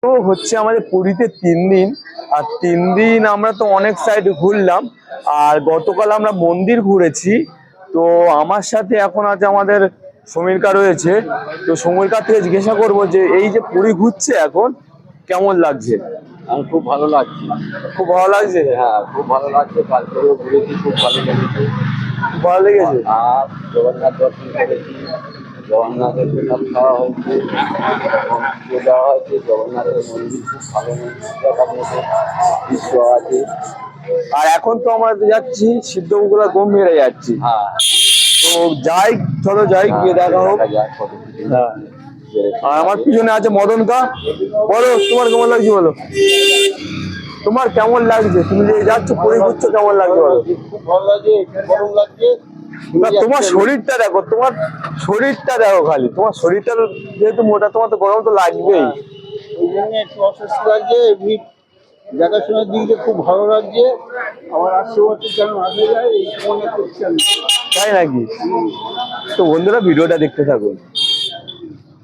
তো হচ্ছে আমাদের পুরীতে 3 দিন, আর 3 দিন আমরা তো অনেক সাইড ঘুরলাম। আর গতকাল আমরা মন্দির ঘুরেছি। তো আমার সাথে এখন আছে আমাদের সমীরকা রয়েছে। তো সমীরকা থেকে জিজ্ঞাসা করবো যে এই যে পুরী ঘুরছে এখন কেমন লাগছে। আমার খুব ভালো লাগছে। খুব ভালো লাগছে। হ্যাঁ, খুব ভালো লাগছে। কালকেও ঘুরেছি, খুব ভালো লেগেছে। খুব ভালো লেগেছে। আর জগন্নাথ দর্শন করেছি, জগন্নাথের প্রসাদ খাওয়া হয়েছে এবং পুজো দেওয়া হয়েছে। জগন্নাথের মন্দির খুব ভালো মন্দির দৃশ্য আছে। আর এখন তো আমরা যাচ্ছি সিদ্ধপুকুরা গম্ভীরে যাচ্ছি। হ্যাঁ, তো যাই, চলো যাই, গিয়ে দেখা হোক। হ্যাঁ, আর আমার পিছনে আছে মদনকা। বলো তোমার কেমন লাগছে, বলো তোমার কেমন লাগছে, তুমি যে যাচ্ছ পুরী ঘুরছো কেমন লাগছে বলো। খুব ভালো লাগছে, গরম লাগছে। না, তোমার শরীরটা দেখো, তোমার শরীরটা দেখো, খালি তোমার শরীরটা যেহেতু মোটা, তোমার তো গরম তো লাগবেই। ওই জন্য একটু অসুস্থ লাগছে। এমনি দেখাশোনার দিক দিয়ে খুব ভালো লাগছে। আমার 800 বছর যেন আসে যায় এই মনে করছি আমি। তাই নাকি? তো বন্ধুরা ভিডিওটা দেখতে থাকুন।